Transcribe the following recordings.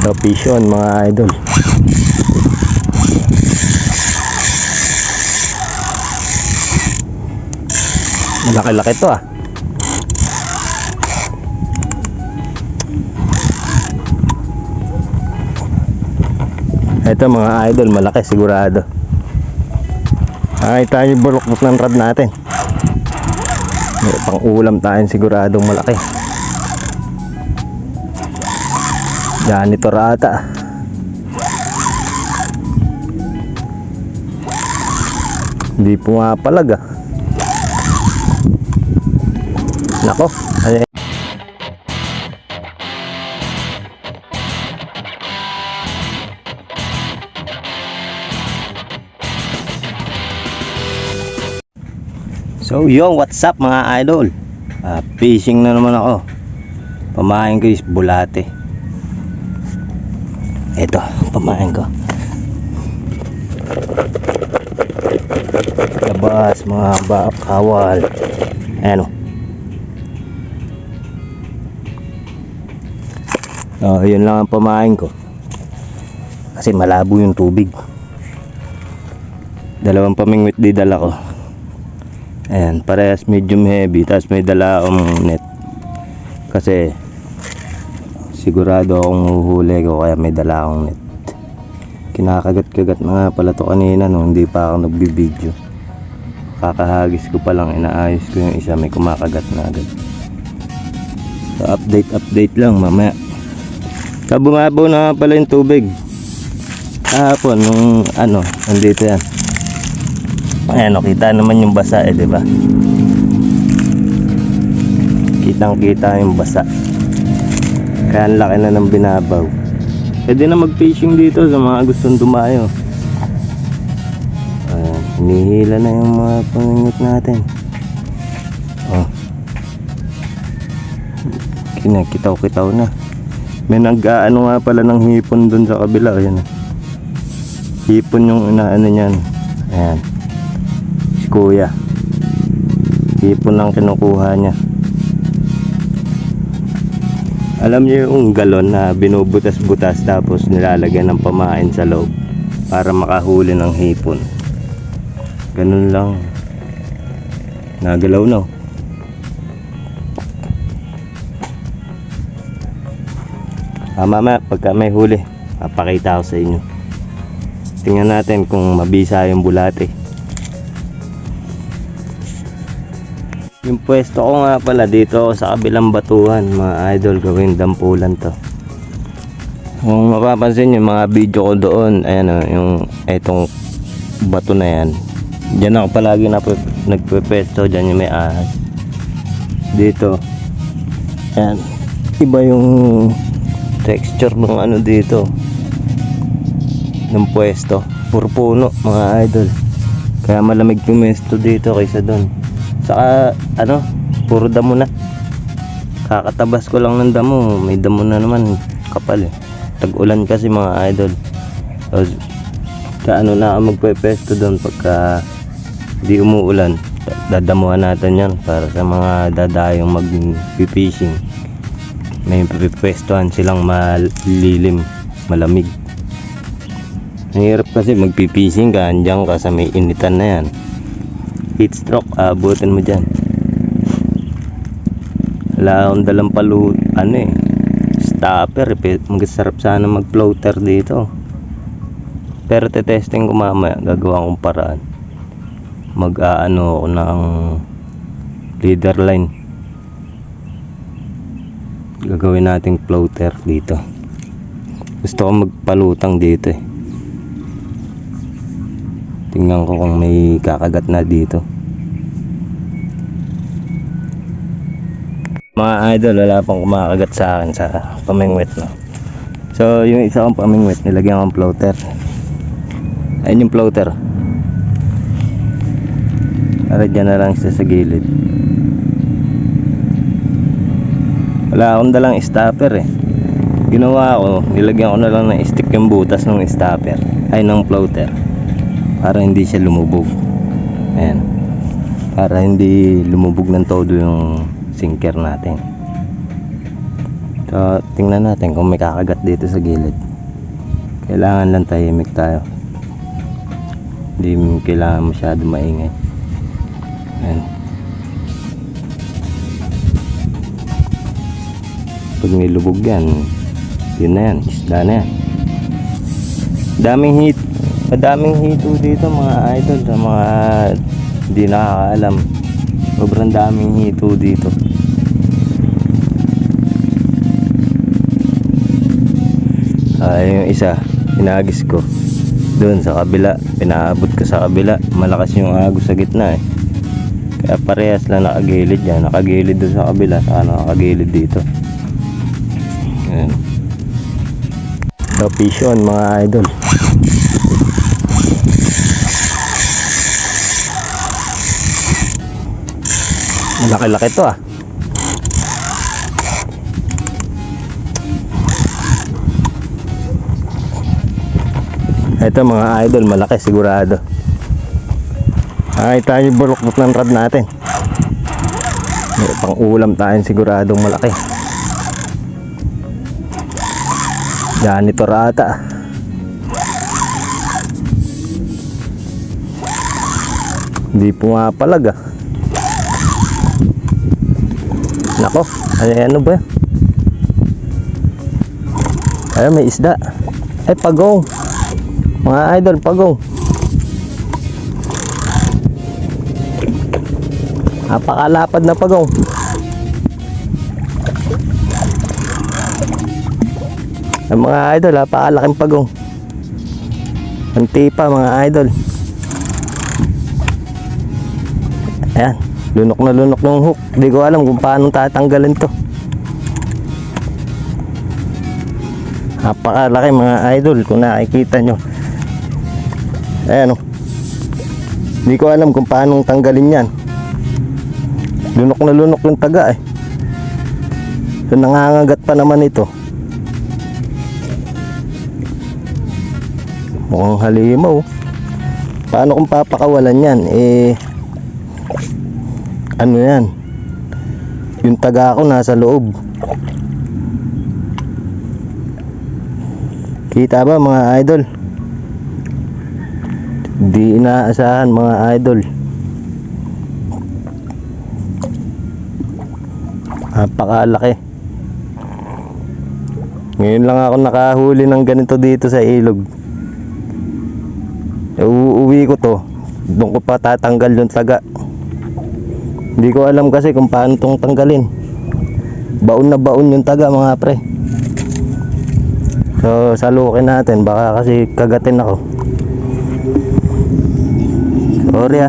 So fish on mga idol. Malaki-laki to ah. Ito mga idol, malaki sigurado. Ay tayo bulok ng rod natin. May pang ulam tayo siguradong malaki. Janitor ata. Hindi pumapalag ah. Nako. Ay. So yo, what's up mga idol? Fishing na naman ako. Pamain ko is bulate. Ito, pamain ko. Labas mga kawal. Ayan o. Yun lang ang pamain ko. Kasi malabo yung tubig. Dalawang pamingwit di dala ko. Ayan, parehas medium heavy. Tapos may dala akong net. Kasi sigurado akong huhuli ko, kaya may dala akong net. Kinakagat-kagat na nga pala to kanina nung hindi pa ako nagbibideo. Kakahagis ko pa lang, inaayos ko yung isa, may kumakagat na agad. So update lang mamaya. So bumabaw na pala yung tubig kahapon nung nandito yan. Ayan, kita naman yung basa diba? Kitang-kita yung basa. Kaya ang laki na ng binabaw. Pwede na mag-fishing dito sa mga gustong dumayo. Ayan, hinihila na yung mga pamingwit natin. Kinakitaw-kitaw na. May nag-aano nga pala ng hipon dun sa kabila. Ayan. Hipon yung inaano niyan. Ayan. Si kuya. Hipon lang kinukuha niya. Alam niyo yung galon na binubutas-butas tapos nilalagyan ng pamain sa loob para makahuli ng hipon. Ganun lang. Nagalaw na. Mama, pagka may huli, papakita ko sa inyo. Tingnan natin kung mabisa yung bulate. Yung pwesto ko nga pala dito sa kabilang batuhan, mga idol, gawing dampulan to. Kung mapapansin yung mga video ko doon, ayan o, yung etong bato na yan. Diyan ako palagi nagpwesto, dyan yung may ahas. Dito, ayan, iba yung texture ng dito ng pwesto. Puro puno mga idol, kaya malamig yung pwesto dito kaysa doon. Saka puro damo na. Kakatabas ko lang ng damo, may damo na naman kapal eh. Tag-ulan kasi mga idol. So na ako magpe-pesto doon pagka di umuulan. Dadamuhan natin yan para sa mga dadayong mag-fishing. May pwestuhan silang malilim, malamig. Ang hirap kasi mag-fishing ka, andyan ka sa may initan na yan. Heat stroke, abutin mo dyan. Wala akong dalang stopper. Magsarap sana mag-floater dito. Pero testing ko mamaya, gagawa kong paraan. Mag-ako ng leader line. Gagawin nating floater dito. Gusto ko magpalutang dito eh. Tingnan ko kung may kakagat na dito. Mga idol, wala pang kumakagat sa akin sa pamingwit no. So yung isa kong pamingwit, nilagyan kong floater. Ayun yung floater. Para dyan na lang siya sa gilid. Wala akong dalang stopper eh. Ginawa ko, nilagyan ko na lang ng stick yung butas ng stopper, ay ng floater, para hindi siya lumubog. Ayan, para hindi lumubog ng todo yung sinker natin. So tingnan natin kung may kakagat dito sa gilid. Kailangan lang tahimik tayo, hindi kailangan masyado maingay. Ayan. Pag nilubog yan, yun na yan, isda na yan. Madaming hito dito mga idol, sa mga hindi nakakaalam. Sobrang daming hito dito. Yung isa inagis ko doon sa kabila, pinaabot ko sa kabila, malakas yung agos sa gitna kaya parehas lang nakagilid yan, nakagilid doon sa kabila, saka nakagilid dito. Ayan. So fish on mga idol. Malaki-laki to Ito mga idol, malaki sigurado. Tayo bulok ng rod natin. May pang ulam tayo siguradong malaki. Janitor ata. Hindi pumapalag Nako, ano ba? Ay, may isda. Ay, pagong. Mga idol, pagong. Napakalapad na pagong. Ang mga idol, napakalaking pagong. Anti pa mga idol. Ayan, lunok na lunok ng hook. Hindi ko alam kung paano tatanggalin to. Napakalaki mga idol, kung nakikita nyo. Ayan Hindi ko alam kung paano tanggalin yan. Lunok na lunok yung taga So nangangagat pa naman ito. Mukhang halimaw. Paano kung papakawalan yan? Ano yan? Yung taga ko nasa loob. Kita ba mga idol? Di inaasahan mga idol. Napakalaki. Ngayon lang ako nakahuli ng ganito dito sa ilog. Uuwi ko to, doon ko pa tatanggal yung taga. Hindi ko alam kasi kung paano tong tanggalin. Baon na baon yung taga mga pre. So salukin natin, baka kasi kagatin ako. Sorry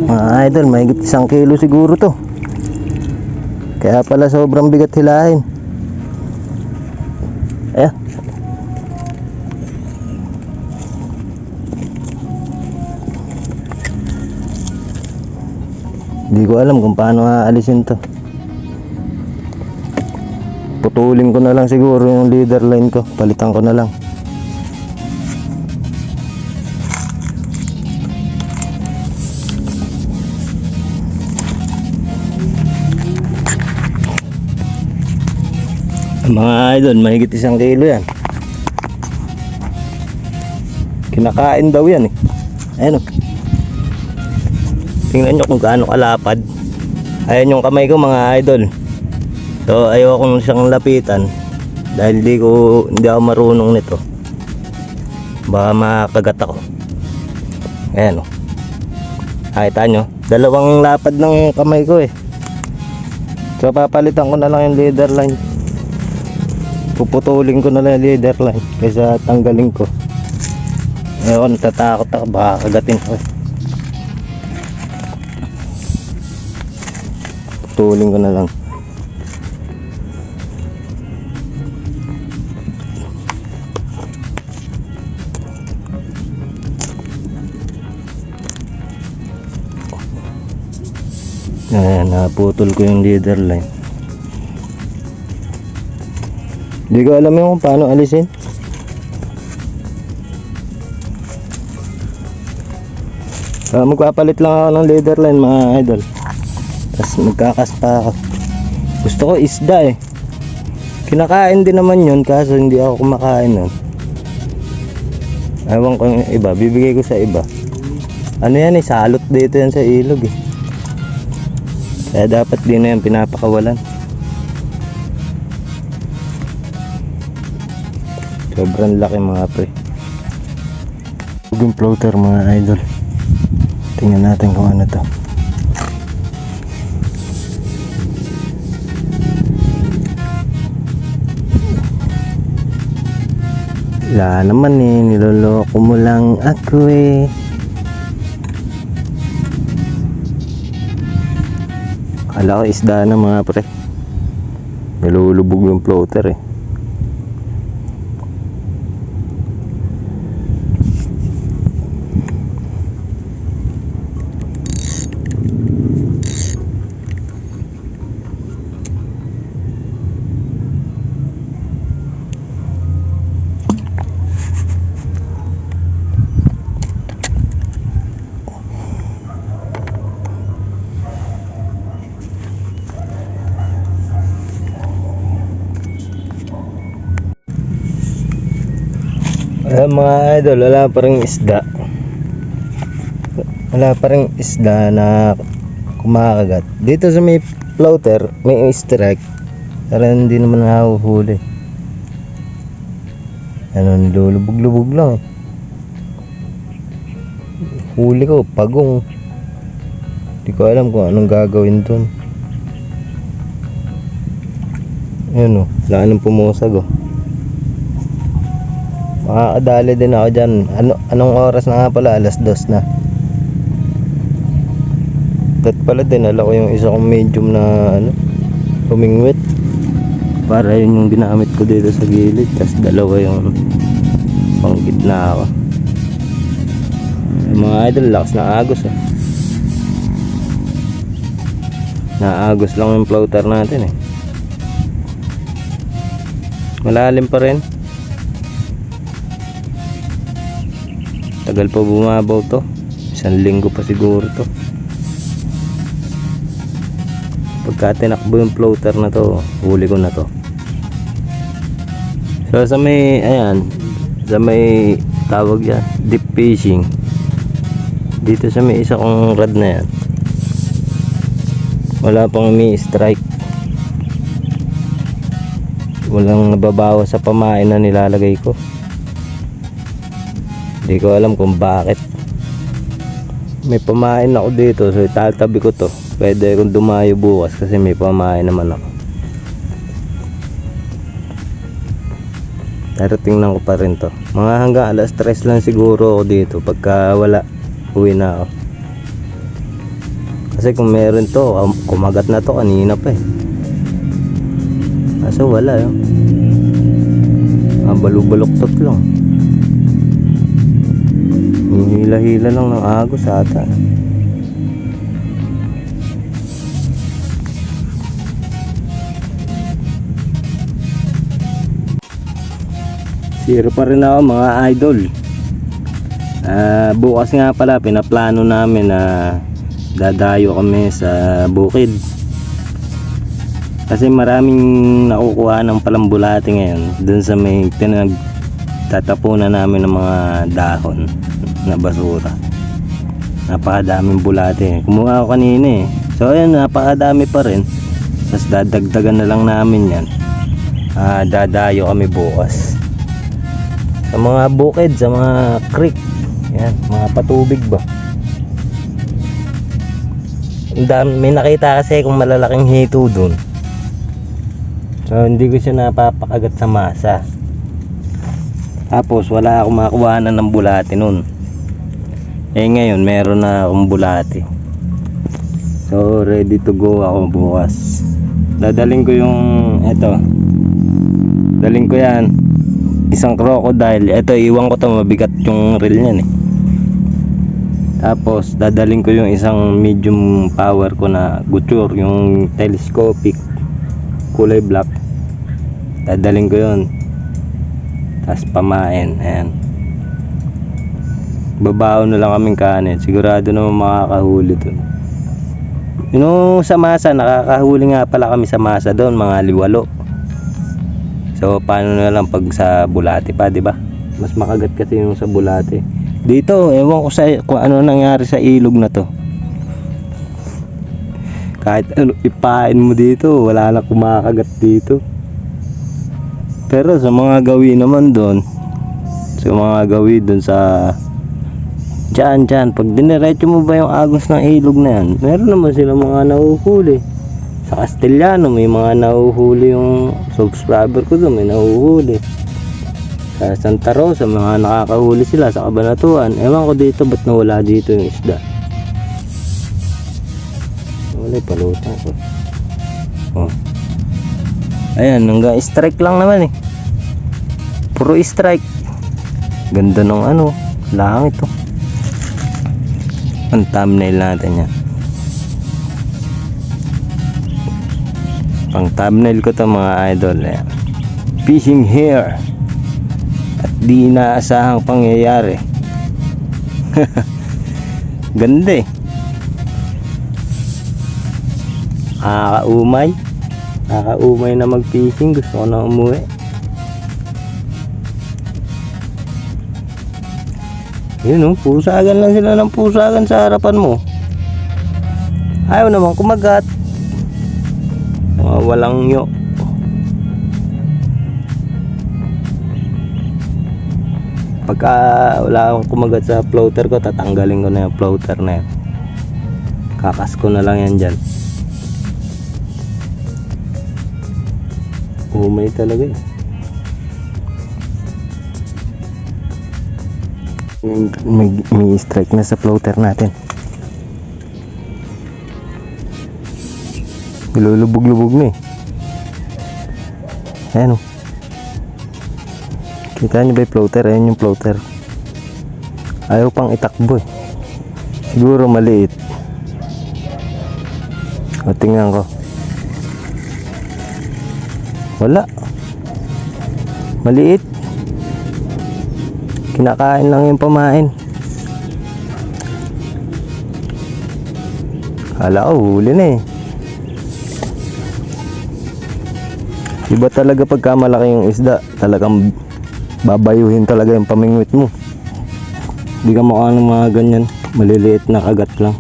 mga idol, mahigit 1 kilo siguro to. Kaya pala sobrang bigat hilahin. Ayan. Hindi ko alam kung paano aalisin to. Putulin ko na lang siguro yung leader line ko. Palitan ko na lang. Mga idol, mahigit 1 kilo yan. Kinakain daw yan Ayan Tingnan nyo kung gaano kalapad. Ayan yung kamay ko mga idol. So ayoko siyang lapitan dahil hindi ako marunong nito. Baka makagat ako. Ayan Nakita nyo, 2 lapad ng kamay ko So papalitan ko na lang yung leader line. Puputulin ko na lang yung leader line kaysa tanggalin ko. Ayoko, natatakot ako baka kagatin ko Putulin ko na lang. Ayan, naputol ko yung leader line. Hindi ko alam yung paano alisin. Magpapalit lang ako ng leader line mga idol. Tapos magkakasta ako. Gusto ko isda eh. Kinakain din naman yun, kaso hindi ako kumakain nun. Ewan ko yung iba, bibigay ko sa iba. Ano yan eh, salot dito yan sa ilog eh. Kaya dapat din na yan pinapakawalan. Sobrang laki mga pre. Yung floater mga idol. Tingnan natin kung ano to. Wala naman eh, niloloko mo lang ako eh. Kala ko isda na mga pre. Nilulubog yung floater eh. Mga idol, wala pa rin isda. Wala pa rin isda na kumakagat. Dito sa may floater, may strike. Pero hindi naman nahuhuli. Ano, nilulubog-lubog lang eh. Huli ko, pagong. Hindi ko alam kung anong gagawin dun. Ayun o, wala nang pumusag o. Makakadali din ako dyan. Anong oras na nga pala? Alas 2 na. Dat pala dinala ko yung isa kong medium na humingwit. Para yun yung ginamit ko dito sa gilid. Tapos dalawa yung pang gitna ako. Mga idol, lakas na agos eh. Naagos lang yung floater natin eh. Malalim pa rin. Tagal pa bumabaw to. 1 linggo pa siguro to. Pagka tinakbo yung floater na to, huli ko na to. So sa may, ayan, sa may tawag yan, deep fishing. Dito sa may isa kong rod na yan, wala pang may strike. Walang nababawas sa pamain na nilalagay ko. Hindi ko alam kung bakit. May pamain ako dito, so itatabi ko to. Pwede kong dumayo bukas kasi may pamain naman ako. Pero tingnan ko pa rin to. Mga hanggang alas 3 lang siguro ako dito. Pagka wala, uwi na ako. Kasi kung meron to, kumagat na to kanina pa eh. Kaso wala yun. Balubaluktot lang. Hila-hila lang ng agos ata. Zero pa rin ako mga idol. Bukas nga pala pinaplano namin na dadayo kami sa bukid. Kasi maraming nakukuha ng palambulati ngayon dun sa may tatapunan namin ng mga dahon na basura. Napakadaming bulate. Kumuha ako kanina eh. So ayan, napakadami pa rin. Tapos dadagdagan na lang namin yan. Dadayo kami bukas sa mga bukid, sa mga creek. Yan, mga patubig ba. May nakita kasi kung malalaking hito dun. So hindi ko siya napapakagat sa masa. Tapos wala akong makuha na ng bulate nun. Ngayon meron na akong bulate. So ready to go ako bukas. Dadaling ko yung daling ko yan, isang crocodile. Ito iwan ko to, mabigat yung reel niyan eh. Tapos dadaling ko yung isang medium power ko na guture, yung telescopic kulay black. Dadaling ko yun. Tapos pamain. Ayan. Babaw na lang kaming kanin. Sigurado naman makakahuli dun. Yung sa masa, nakakahuli nga pala kami sa masa doon, mga liwalo. So paano na lang pag sa bulate pa, di ba? Mas makagat kasi yung sa bulate. Dito, ewan ko sa kung ano nangyari sa ilog na to. Kahit ano ipain mo dito, wala na kumakagat dito. Pero sa mga gawi naman doon, sa mga gawi doon sa dyan, pag diniretso mo ba yung agos ng ilog na yan, meron naman sila mga nahuhuli. Sa Castellano may mga nahuhuli, yung subscriber ko doon may nahuhuli. Sa Santa Rosa mga nakakahuli sila. Sa Cabanatuan, ewan ko dito ba't nawala dito yung isda. Wala, palutang ko. Oh. Ayan, hanggang strike lang naman eh. Puro strike. Ganda ng ano, langit to. Ang thumbnail natin yan. Pang thumbnail ko to mga idol. Ayan. Fishing here. At di inaasahang pangyayari. Ganda eh. Nakakaumay. Nakakaumay na mag-fishing. Gusto ko na umuwi. Yun o, pusagan lang sila ng pusagan sa harapan mo. Ayaw naman kumagat. Mga walang nyo. Pagka wala akong kumagat sa floater ko, tatanggalin ko na yung floater na yan. Kakas ko na lang yan dyan. Umay talaga eh. May strike na sa floater natin. Lulubog-lubog na eh. Ayan o. Kita nyo ba yung floater? Ayan yung floater. Ayaw pang itakbo eh. Siguro maliit. O tingnan ko. Wala. Maliit. Kinakain lang yung pamain. Kala ko huli na eh. Iba talaga pagka malaki yung isda, talagang babayuhin talaga yung pamingwit mo. Hindi ka mukha ng mga ganyan, maliliit na kagat lang.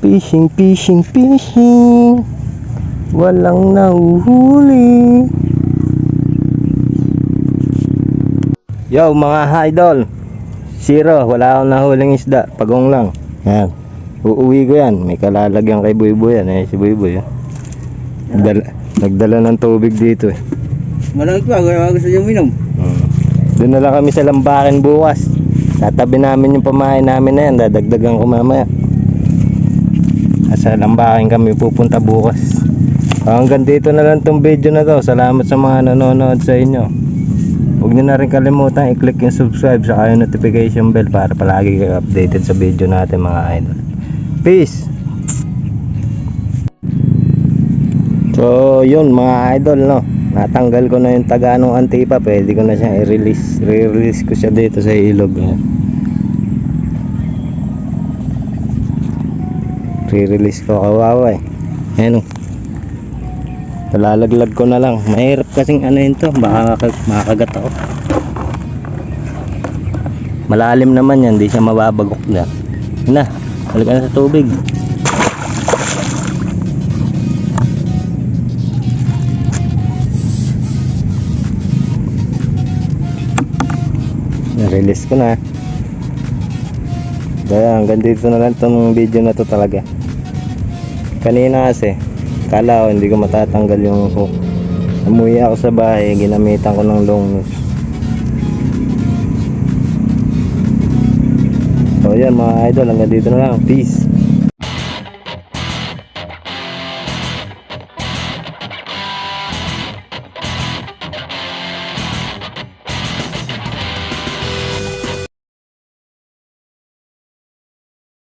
Fishing, fishing, fishing. Walang nahuhuli. Yo mga idol, zero, wala akong nahuling isda, pagong lang. Yan, uuwi ko yan. May kalalagyan kay Boyboy yan. Si Boyboy nagdala ng tubig dito eh. Malamig pa, gusto nyo minom. Doon na lang kami sa Lambakin bukas. Tatabi namin yung pamain namin na yan. Dadagdagan ko mamaya. Sa Lambakin kami pupunta bukas. Hanggang dito na lang tong video na to. Salamat sa mga nanonood sa inyo. Huwag nyo na rin kalimutan i-click yung subscribe sa yung notification bell para palagi kayo updated sa video natin mga idol. Peace! So yun mga idol, no, natanggal ko na yung taganong antipa. Pwede ko na siya i-release. Re-release ko siya dito sa ilog. Re-release ko, kawawa eh. Ayan o, talalaglag ko na lang. Mahirap kasing ano yun to, baka makagat ako. Malalim naman yan, hindi siya mababagok na. Yun na, balik na sa tubig. Na-release ko na. Kaya hanggang dito na lang itong video na to talaga. Kanina kasi kala ko hindi ko matatanggal yung hook. Umuwi ako sa bahay, ginamitan ko ng long nose. So yan mga idol, hanggang dito na lang. Peace.